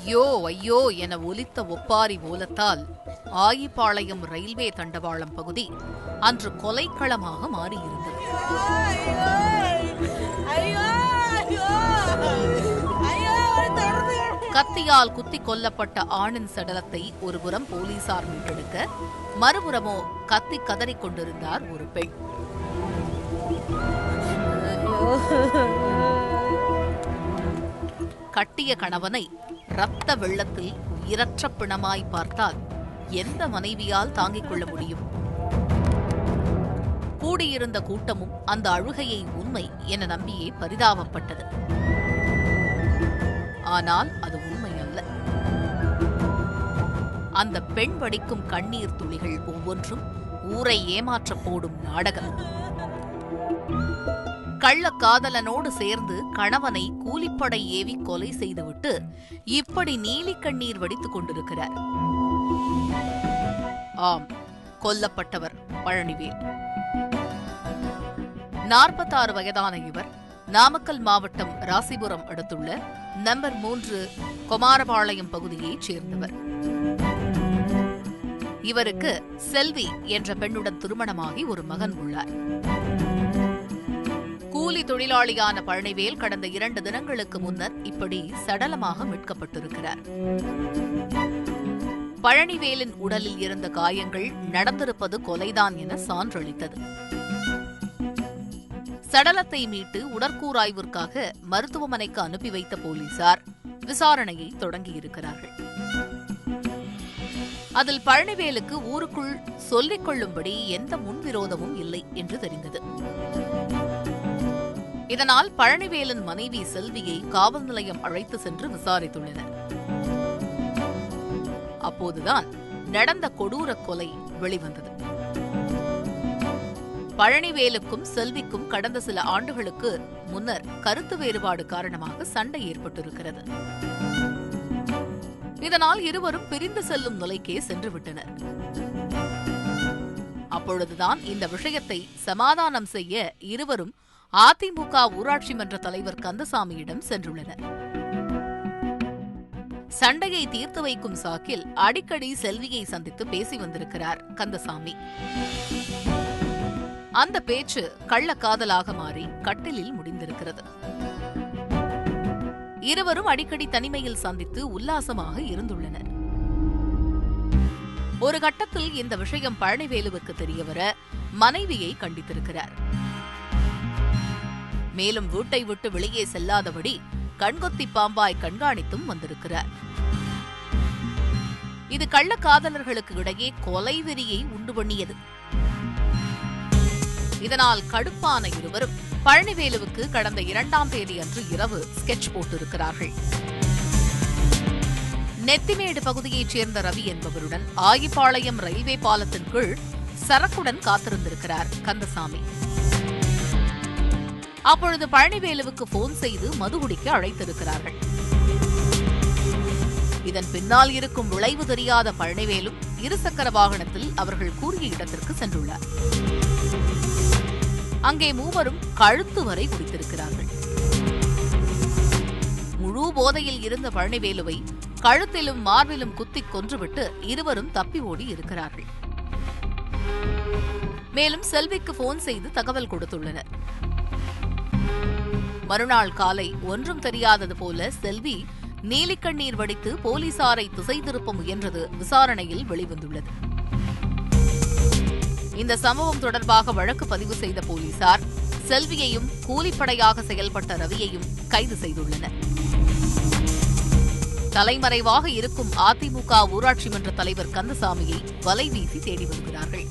ஐயோ ஐயோ என ஒலித்த ஒப்பாரி ஓலத்தால் ஆயிப்பாளையம் ரயில்வே தண்டவாளம் பகுதி அன்று கொலைக்களமாக மாறியிருந்தது. கத்தியால் குத்திக் கொல்லப்பட்ட ஆணின் சடலத்தை ஒருபுறம் போலீசார் மீட்டெடுக்க, மறுபுறமோ கத்தி கதறிக் கொண்டிருந்தார் ஒரு பெண். கட்டிய கணவனை இரத்த வெள்ளத்தில் உயிரற்ற பிணமாய் பார்த்தால் எந்த மனைவியால் தாங்கிக் கொள்ள முடியும்? கூடியிருந்த கூட்டமும் அந்த அழுகையை உண்மை என நம்பியே பரிதாபப்பட்டது. ஆனால் அது உண்மை அல்ல. அந்த பெண் வடிக்கும் கண்ணீர் துளிகள் ஒவ்வொன்றும் ஊரை ஏமாற்றப் போடும் நாடகம். கள்ளக்காதலனோடு சேர்ந்து கணவனை கூலிப்படை ஏவி கொலை செய்துவிட்டு இப்படி நீலி கண்ணீர் வடித்துக் கொண்டிருக்கிறார். ஆம், கொல்லப்பட்டவர் பழனிவேல். 46 வயதான இவர் நாமக்கல் மாவட்டம் ராசிபுரம் அடுத்துள்ள நம்பர் 3 குமாரபாளையம் பகுதியைச் சேர்ந்தவர். இவருக்கு செல்வி என்ற பெண்ணுடன் திருமணமாகி ஒரு மகன் உள்ளார். கூலி தொழிலாளியான பழனிவேல் கடந்த 2 தினங்களுக்கு முன்னர் இப்படி சடலமாக மீட்கப்பட்டிருக்கிறார். பழனிவேலின் உடலில் இருந்த காயங்கள் நடந்திருப்பது கொலைதான் என சான்றளித்தது. சடலத்தை மீட்டு உடற்கூராய்விற்காக மருத்துவமனைக்கு அனுப்பி வைத்த போலீசார் விசாரணையை தொடங்கியிருக்கிறார்கள். அதில் பழனிவேலுக்கு ஊருக்குள் சொல்லிக் கொள்ளும்படி எந்த முன்விரோதமும் இல்லை என்று தெரிந்தது. இதனால் பழனிவேலின் மனைவி செல்வியை காவல் நிலையம் அழைத்து சென்று விசாரித்துள்ளனர். அப்போதுதான் நடந்த கொடூர கொலை வெளிவந்தது. பழனிவேலுக்கும் செல்விக்கும் கடந்த சில ஆண்டுகளுக்கு முன்னர் கருத்து வேறுபாடு காரணமாக சண்டை ஏற்பட்டிருக்கிறது. இதனால் இருவரும் பிரிந்து செல்லும் நிலைக்கே சென்றுவிட்டனர். அப்பொழுதுதான் இந்த விஷயத்தை சமாதானம் செய்ய இருவரும் அதிமுக ஊராட்சி மன்ற தலைவர் கந்தசாமியிடம் சென்றுள்ளனர். சண்டையை தீர்த்து வைக்கும் சாக்கில் அடிக்கடி செல்வியை சந்தித்து பேசி வந்திருக்கிறார் கந்தசாமி. அந்த பேச்சு கள்ளக்காதலாக மாறி கட்டிலில் முடிந்திருக்கிறது. இருவரும் அடிக்கடி தனிமையில் சந்தித்து உல்லாசமாக இருந்துள்ளனர். ஒரு கட்டத்தில் இந்த விஷயம் பழனிவேலுவுக்கு தெரியவர மனைவியை கண்டித்திருக்கிறார். மேலும் வீட்டை விட்டு வெளியே செல்லாதபடி கண்கொத்தி பாம்பாய் கண்காணித்தும் வந்திருக்கிறார். இது கள்ளக்காதலர்களுக்கு இடையே கொலை வெறியை உண்டு பண்ணியது. இதனால் கடுப்பான இருவரும் பழனிவேலுவுக்கு கடந்த 2ஆம் தேதி அன்று இரவு ஸ்கெட்ச் போட்டிருக்கிறார்கள். நெத்திமேடு பகுதியைச் சேர்ந்த ரவி என்பவருடன் ஆயிப்பாளையம் ரயில்வே பாலத்தின் கீழ் சரக்குடன் காத்திருந்திருக்கிறார் கந்தசாமி. அப்பொழுது பழனிவேலுவுக்கு போன் செய்து மது குடிக்க அழைத்திருக்கிறார்கள். இதன் பின்னால் இருக்கும் விளைவு தெரியாத பழனிவேலும் இருசக்கர வாகனத்தில் அவர்கள் கூறிய இடத்திற்கு சென்றுள்ளார். அங்கே மூவரும் கழுத்து வரை குடித்திருக்கிறார்கள். முழு போதையில் இருந்த பழனிவேலுவை கழுத்திலும் மார்பிலும் குத்திக் கொன்றுவிட்டு இருவரும் தப்பி ஓடி இருக்கிறார்கள். மேலும் செல்விக்கு போன் செய்து தகவல் கொடுத்துள்ளனர். மறுநாள் காலை ஒன்றும் தெரியாதது போல செல்வி நீலிக்கண்ணீர் வடித்து போலீசாரை திசை திருப்ப முயன்றது விசாரணையில் வெளிவந்துள்ளது. இந்த சம்பவம் தொடர்பாக வழக்கு பதிவு செய்த போலீசார் செல்வியையும் கூலிப்படையாக செயல்பட்ட ரவியையும் கைது செய்துள்ளனர். தலைமறைவாக இருக்கும் அதிமுக ஊராட்சி மன்ற தலைவர் கந்தசாமியை வலைவீசி தேடி வருகிறார்கள்.